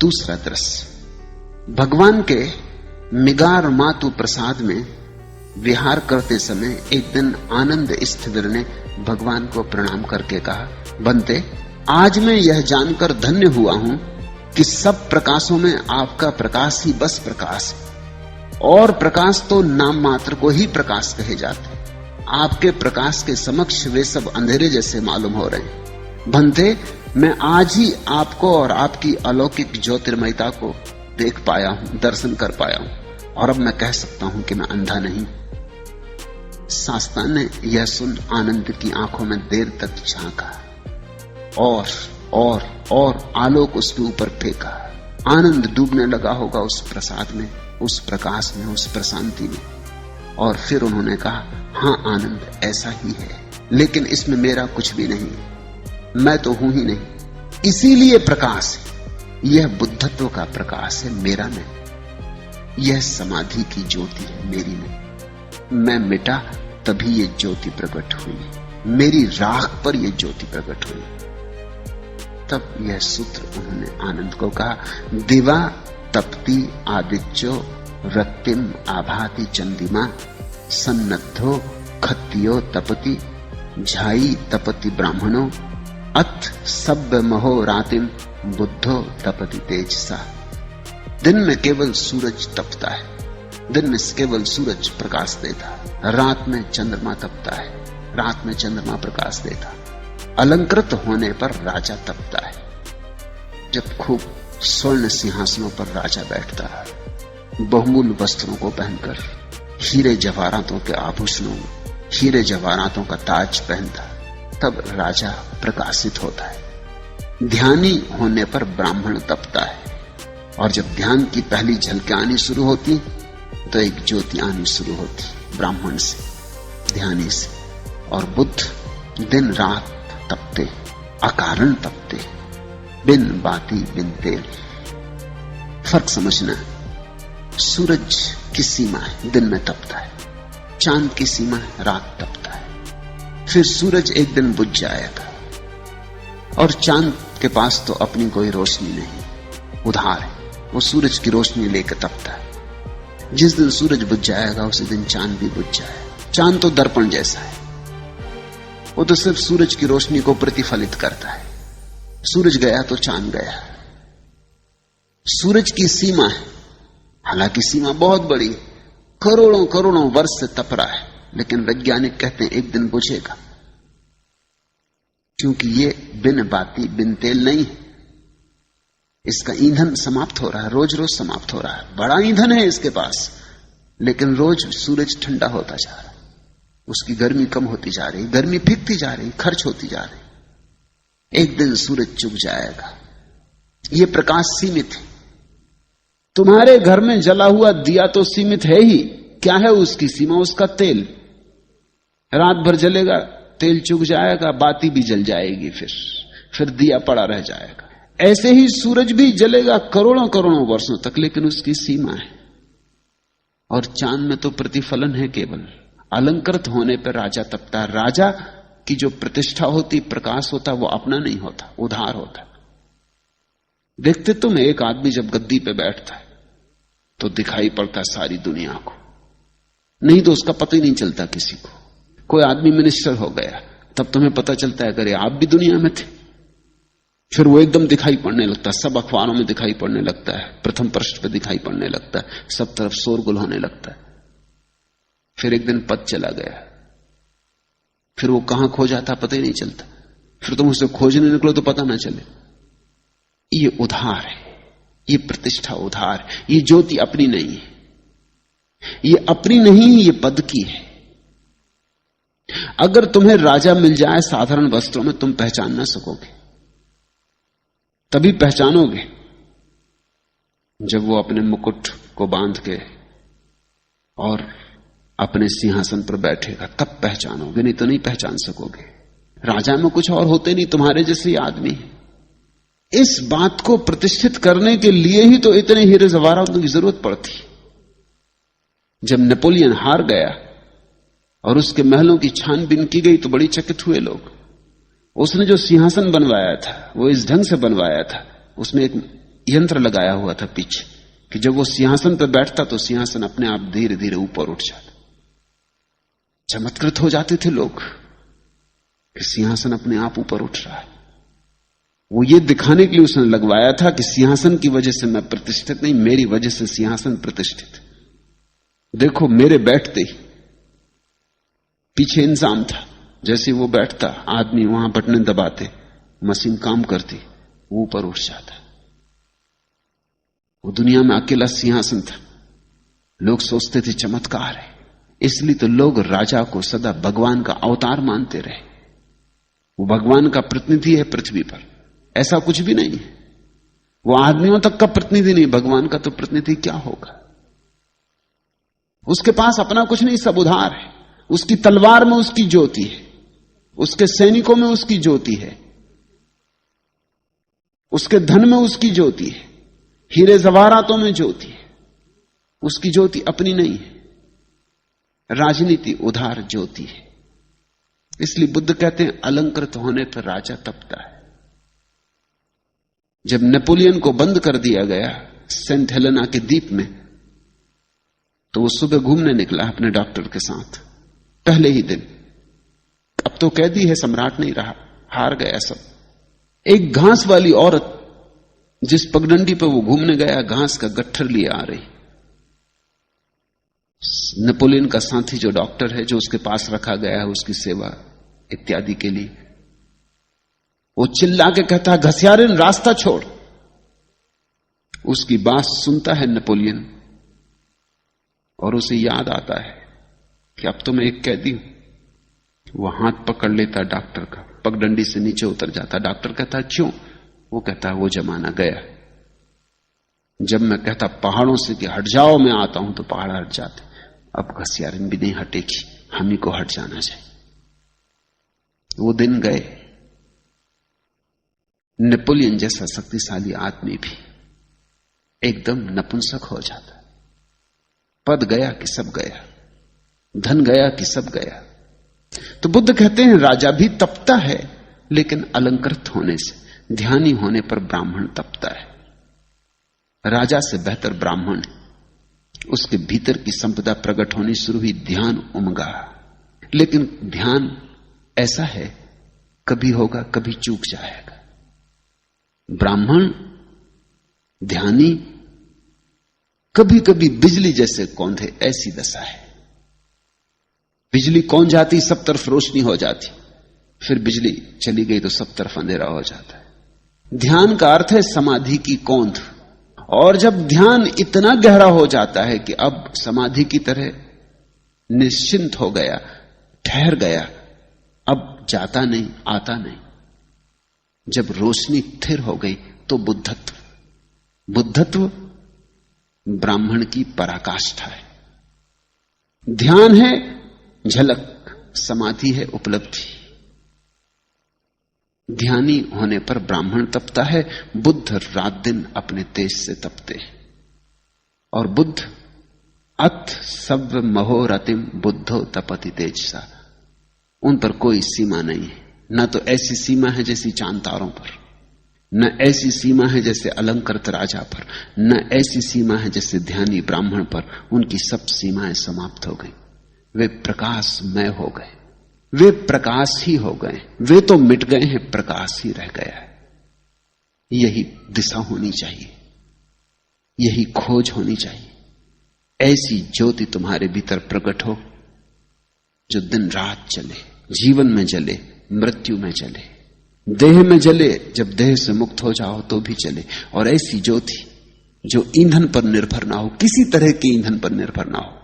दूसरा दृश्य, भगवान के मिगार मातु प्रसाद में विहार करते समय एक दिन आनंद स्थिविर ने भगवान को प्रणाम करके कहा, बनते, आज मैं यह जानकर धन्य हुआ हूं कि सब प्रकाशों में आपका प्रकाश ही बस प्रकाश है, और प्रकाश तो नाम मात्र को ही प्रकाश कहे जाते। आपके प्रकाश के समक्ष वे सब अंधेरे जैसे मालूम हो रहे हैं। बनते, मैं आज ही आपको और आपकी अलौकिक ज्योतिर्मयता को देख पाया हूं, दर्शन कर पाया हूं, और अब मैं कह सकता हूं कि मैं अंधा नहीं। शास्ता ने यह सुन आनंद की आंखों में देर तक झांका और आलोक उसके ऊपर फेंका। आनंद डूबने लगा होगा उस प्रसाद में, उस प्रकाश में, उस प्रशांति में। और फिर उन्होंने कहा, हां आनंद ऐसा ही है, लेकिन इसमें मेरा कुछ भी नहीं, मैं तो हूं ही नहीं, इसीलिए प्रकाश है। यह बुद्धत्व का प्रकाश है, मेरा नहीं। यह समाधि की ज्योति है, मेरी नहीं। मैं मिटा तभी ये ज्योति प्रकट हुई, मेरी राख पर यह ज्योति प्रकट हुई। तब यह सूत्र उन्होंने आनंद को कहा, दिवा तपति आदित्यो रक्तिम आभाति चंदिमा, सन्नद्धो खत्तियो तपति झाई तपति ब्राह्मणो, अथ सब्ब महो रातिम बुद्धो तपति तेजसा। दिन में केवल सूरज तपता है, दिन में केवल सूरज प्रकाश देता है, रात में चंद्रमा तपता है, रात में चंद्रमा प्रकाश देता। अलंकृत होने पर राजा तपता है। जब खूब स्वर्ण सिंहासनों पर राजा बैठता है, बहुमूल्य वस्त्रों को पहनकर, हीरे जवाहरातों के आभूषणों, हीरे जवाहरातों का ताज पहनता, तब राजा प्रकाशित होता है। ध्यानी होने पर ब्राह्मण तपता है, और जब ध्यान की पहली झलकें आनी शुरू होती तो एक ज्योति आनी शुरू होती ब्राह्मण से, ध्यानी से। और बुद्ध दिन रात तपते, अकारण तपते, बिन बाती बिन तेल। फर्क समझना, सूरज की सीमा है, दिन में तपता है, चांद की सीमा है, रात तपता है। फिर सूरज एक दिन बुझ जाएगा, और चांद के पास तो अपनी कोई रोशनी नहीं, उधार है, वो सूरज की रोशनी लेकर तपता है। जिस दिन सूरज बुझ जाएगा उसी दिन चांद भी बुझ जाएगा। चांद तो दर्पण जैसा है, वो तो सिर्फ सूरज की रोशनी को प्रतिफलित करता है। सूरज गया तो चांद गया। सूरज की सीमा है, हालांकि सीमा बहुत बड़ी, करोड़ों करोड़ों वर्ष से तप रहा है, लेकिन वैज्ञानिक कहते हैं एक दिन बुझेगा, क्योंकि ये बिन बाती बिन तेल नहीं है। इसका ईंधन समाप्त हो रहा है, रोज रोज समाप्त हो रहा है। बड़ा ईंधन है इसके पास, लेकिन रोज सूरज ठंडा होता जा रहा है, उसकी गर्मी कम होती जा रही, गर्मी फीकती जा रही, खर्च होती जा रही। एक दिन सूरज चुक जाएगा। यह प्रकाश सीमित है। तुम्हारे घर में जला हुआ दिया तो सीमित है ही, क्या है उसकी सीमा? उसका तेल। रात भर जलेगा, तेल चुक जाएगा, बाती भी जल जाएगी, फिर दिया पड़ा रह जाएगा। ऐसे ही सूरज भी जलेगा करोड़ों करोड़ों वर्षों तक, लेकिन उसकी सीमा है। और चांद में तो प्रतिफलन है केवल। अलंकृत होने पर राजा तपता है। राजा की जो प्रतिष्ठा होती, प्रकाश होता, वो अपना नहीं होता, उधार होता। व्यक्तित्व में एक आदमी जब गद्दी पे बैठता है तो दिखाई पड़ता है सारी दुनिया को, नहीं तो उसका पता ही नहीं चलता किसी को। कोई आदमी मिनिस्टर हो गया तब तुम्हें पता चलता है, अरे आप भी दुनिया में थे। फिर वो एकदम दिखाई पड़ने लगता है, सब अखबारों में दिखाई पड़ने लगता है, प्रथम पृष्ठ पे दिखाई पड़ने लगता है, सब तरफ शोरगुल होने लगता है। फिर एक दिन पद चला गया, फिर वो कहां खो जाता पता ही नहीं चलता। फिर तुम उसे खोजने निकलो तो पता ना चले। ये उधार है, ये प्रतिष्ठा उधार है, ये ज्योति अपनी नहीं है, ये अपनी नहीं, ये पद की है। अगर तुम्हें राजा मिल जाए साधारण वस्त्रों में, तुम पहचान ना सकोगे। तभी पहचानोगे जब वो अपने मुकुट को बांध के और अपने सिंहासन पर बैठेगा, तब पहचानोगे, नहीं तो नहीं पहचान सकोगे। राजा में कुछ और होते नहीं, तुम्हारे जैसे आदमी है। इस बात को प्रतिष्ठित करने के लिए ही तो इतने हीरे जवाहरातों की जरूरत पड़ती। जब नेपोलियन हार गया और उसके महलों की छानबीन की गई तो बड़ी चकित हुए लोग। उसने जो सिंहासन बनवाया था वो इस ढंग से बनवाया था, उसमें एक यंत्र लगाया हुआ था पीछे कि जब वो सिंहासन पर बैठता तो सिंहासन अपने आप धीरे धीरे ऊपर उठ जाता। चमत्कृत हो जाते थे लोग कि सिंहासन अपने आप ऊपर उठ रहा है। वो ये दिखाने के लिए उसने लगवाया था कि सिंहासन की वजह से मैं प्रतिष्ठित नहीं, मेरी वजह से सिंहासन प्रतिष्ठित। देखो मेरे बैठते ही पीछे इंतजाम था, जैसे वो बैठता आदमी वहां बटन दबाते, मशीन काम करती, वो ऊपर उठ जाता। वो दुनिया में अकेला सिंहासन था। लोग सोचते थे चमत्कार है, इसलिए तो लोग राजा को सदा भगवान का अवतार मानते रहे। वो भगवान का प्रतिनिधि है पृथ्वी पर, ऐसा कुछ भी नहीं है। वो आदमियों तक का प्रतिनिधि नहीं, भगवान का तो प्रतिनिधि क्या होगा। उसके पास अपना कुछ नहीं, सब उधार है। उसकी तलवार में उसकी ज्योति है, उसके सैनिकों में उसकी ज्योति है, उसके धन में उसकी ज्योति है, हीरे जवाहरातों में ज्योति है। उसकी ज्योति अपनी नहीं है। राजनीति उधार ज्योति है। इसलिए बुद्ध कहते हैं अलंकृत होने पर राजा तपता है। जब नेपोलियन को बंद कर दिया गया सेंट हेलेना के द्वीप में, तो वो सुबह घूमने निकला अपने डॉक्टर के साथ। पहले ही दिन, अब तो कैदी है, सम्राट नहीं रहा, हार गया सब। एक घास वाली औरत जिस पगडंडी पर वो घूमने गया घास का गट्ठर लिए आ रही। नेपोलियन का साथी जो डॉक्टर है, जो उसके पास रखा गया है उसकी सेवा इत्यादि के लिए, वो चिल्ला के कहता है घसियारिन रास्ता छोड़। उसकी बात सुनता है नेपोलियन और उसे याद आता है कि अब तो मैं एक कैदी हूं। वो हाथ पकड़ लेता डॉक्टर का, पगडंडी से नीचे उतर जाता। डॉक्टर कहता है क्यों? वो कहता है वो जमाना गया जब मैं कहता पहाड़ों से कि हट जाओ, मैं आता हूं तो पहाड़ हट जाते। अब घसियारिन भी नहीं हटेगी, हम ही को हट जाना चाहिए। वो दिन गए। नेपोलियन जैसा शक्तिशाली आदमी भी एकदम नपुंसक हो जाता। पद गया कि सब गया, धन गया कि सब गया। तो बुद्ध कहते हैं राजा भी तपता है, लेकिन अलंकृत होने से, ध्यानी होने पर ब्राह्मण तपता है। राजा से बेहतर ब्राह्मण, उसके भीतर की संपदा प्रकट होनी शुरू हुई, ध्यान उमगा। लेकिन ध्यान ऐसा है, कभी होगा कभी चूक जाएगा। ब्राह्मण ध्यानी कभी कभी बिजली जैसे कौंधे, ऐसी दशा है। बिजली कौन जाती, सब तरफ रोशनी हो जाती, फिर बिजली चली गई तो सब तरफ अंधेरा हो जाता है। ध्यान का अर्थ है समाधि की कौंध। और जब ध्यान इतना गहरा हो जाता है कि अब समाधि की तरह निश्चिंत हो गया, ठहर गया, अब जाता नहीं आता नहीं, जब रोशनी स्थिर हो गई तो बुद्धत्व। बुद्धत्व ब्राह्मण की पराकाष्ठा है। ध्यान है झलक, समाधि है उपलब्धि। ध्यानी होने पर ब्राह्मण तपता है। बुद्ध रात दिन अपने तेज से तपते हैं। और बुद्ध अथ सव्य महोरतिम बुद्धो तपति तेजसा, उन पर कोई सीमा नहीं है। न तो ऐसी सीमा है जैसी चांद तारों पर, न ऐसी सीमा है जैसे अलंकृत राजा पर, न ऐसी सीमा है जैसे ध्यानी ब्राह्मण पर। उनकी सब सीमाएं समाप्त हो गई। वे प्रकाशमय हो गए, वे प्रकाश ही हो गए। वे तो मिट गए हैं, प्रकाश ही रह गया है। यही दिशा होनी चाहिए, यही खोज होनी चाहिए। ऐसी ज्योति तुम्हारे भीतर प्रकट हो जो दिन रात चले, जीवन में जले, मृत्यु में जले, देह में जले, जब देह से मुक्त हो जाओ तो भी चले। और ऐसी ज्योति जो ईंधन पर निर्भर ना हो, किसी तरह के ईंधन पर निर्भर ना हो,